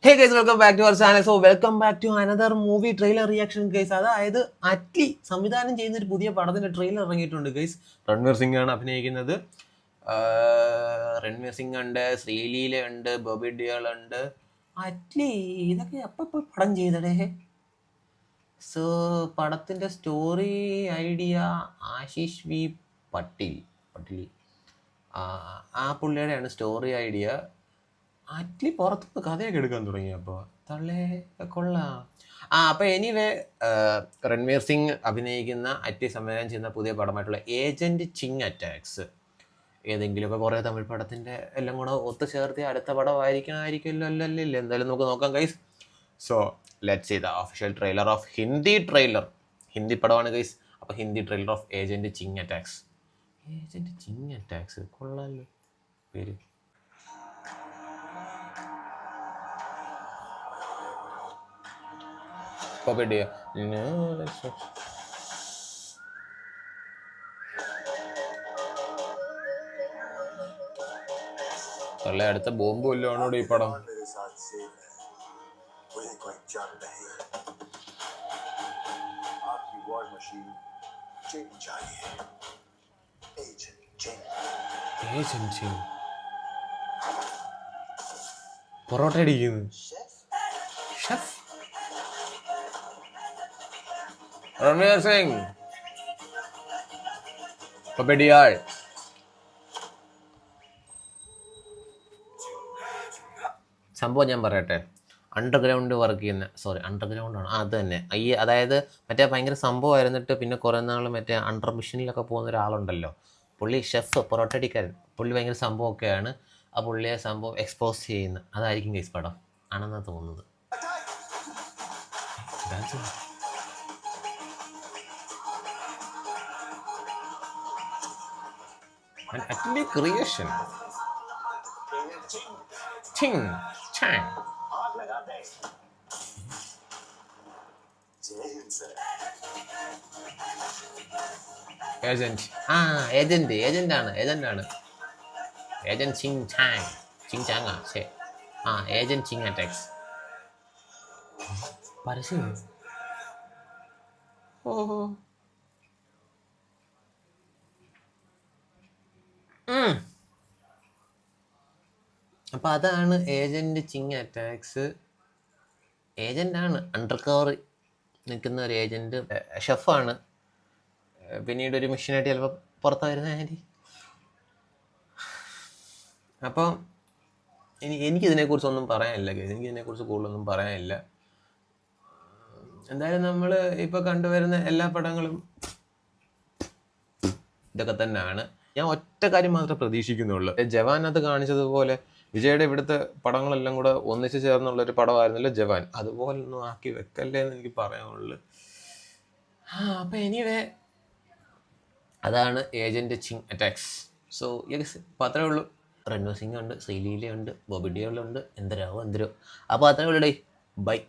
Hey guys welcome back to our channel. So welcome back to another movie trailer reaction guys. അതായത് അറ്റ്ലി സംവിധാനം ചെയ്യുന്ന ഒരു പുതിയ പടത്തിന്റെ ട്രെയിലർ ഇറങ്ങിയിട്ടുണ്ട് ഗൈസ്. രൺവീർ സിംഗ് ആണ് അഭിനയിക്കുന്നത്. രൺവീർ സിംഗ് ഉണ്ട്, ശ്രീലീല ഉണ്ട്, ബോബി ഡിയോൾ ഉണ്ട്. അറ്റ്ലി ഇതൊക്കെ എപ്പോൾ പടം ചെയ്തടേ. സോ പടത്തിന്റെ സ്റ്റോറി ഐഡിയ ആശിഷ് വി പട്ടിൽ ആ പുള്ളിയുടെയാണ് സ്റ്റോറി ഐഡിയ. അറ്റ്ലി പുറത്തുനിന്ന് കഥയൊക്കെ എടുക്കാൻ തുടങ്ങി. അപ്പോൾ തള്ളേ കൊള്ളാം. അപ്പോൾ എനിവേ രൺവീർ സിംഗ് അഭിനയിക്കുന്ന അറ്റ്ലി സംവിധാനം ചെയ്യുന്ന പുതിയ പടമായിട്ടുള്ള ഏജന്റ് ചിങ് അറ്റാക്സ് ഏതെങ്കിലുമൊക്കെ കുറേ തമിഴ് പടത്തിൻ്റെ എല്ലാം കൂടെ ഒത്തുചേർത്തി അടുത്ത പടമായിരിക്കണമായിരിക്കുമല്ലോ. അല്ലല്ലോ, എന്തായാലും നമുക്ക് നോക്കാം guys. So let's see the official trailer of Hindi പടമാണ് ഗൈസ്. അപ്പോൾ Hindi trailer of agent Ching attacks കൊള്ളാമല്ലോ പേര്. Bobby Deol. No, that's not. തള്ളേ അടുത്ത ബോംബ് വല്ലതാണോടെ ഈ പടം. പൊറോട്ട അടിക്കുന്നു. ഷെഫ് രൺവീർ സിംഗ്, ബോബി ഡിയോൾ. സംഭവം ഞാൻ പറയട്ടെ. അണ്ടർഗ്രൗണ്ട് വർക്ക് ചെയ്യുന്ന അണ്ടർഗ്രൗണ്ടാണ് അത് തന്നെ. അതായത് മറ്റേ ഭയങ്കര സംഭവമായിരുന്നിട്ട് പിന്നെ കുറേ നാൾ മറ്റേ അണ്ടർ മിഷനിലൊക്കെ പോകുന്ന ഒരാളുണ്ടല്ലോ, പുള്ളി ഷെഫ്, പൊറോട്ട അടിക്കാരൻ. പുള്ളി ഭയങ്കര സംഭവമൊക്കെയാണ്. ആ പുള്ളിയെ സംഭവം എക്സ്പോസ് ചെയ്യുന്ന അതായിരിക്കും ഗൈസ് പടം ആണെന്നാണ് തോന്നുന്നത്. An Atli creation. Ching Chang. Agent. Agent ആണ്. Agent Ching Chang ആ ശേ. Agent Ching Attacks. പരസ്യം. ഓഹോ. അപ്പം അതാണ് agent Ching attacks. ഏജൻ്റാണ്, under cover നിൽക്കുന്ന ഒരു ഏജൻറ്റ്, ഷെഫാണ്. പിന്നീട് ഒരു മിഷനായിട്ട് ചിലപ്പോൾ പുറത്ത് വരുന്ന ആൻറ്റി. അപ്പോൾ എനിക്കിതിനെക്കുറിച്ചൊന്നും പറയാനില്ല. എനിക്കിതിനെക്കുറിച്ച് കൂടുതലൊന്നും പറയാനില്ല. എന്തായാലും നമ്മൾ ഇപ്പോൾ കണ്ടുവരുന്ന എല്ലാ പടങ്ങളും ഇതൊക്കെ തന്നെയാണ്. ഞാൻ ഒറ്റ കാര്യം മാത്രമേ പ്രതീക്ഷിക്കുന്നുള്ളൂ. ജവാനകത്ത് കാണിച്ചതുപോലെ വിജയുടെ ഇവിടുത്തെ പടങ്ങളെല്ലാം കൂടെ ഒന്നിച്ച് ചേർന്നുള്ളൊരു പടമായിരുന്നല്ലോ ജവാൻ. അതുപോലൊന്നും ആക്കി വെക്കല്ലേ എന്ന് എനിക്ക് പറയാനുള്ളൂ. അപ്പം എനിവേ അതാണ് agent Ching attacks. So yes, അപ്പോൾ അത്രേ ഉള്ളൂ. രൺവീർ സിംഗ് ഉണ്ട്, ശ്രീലീല ഉണ്ട്, ബോബി ഡിയോൾ ഉണ്ട്, എന്തരോ. അപ്പോൾ അത്രേ ഉള്ളൂ. ബൈ.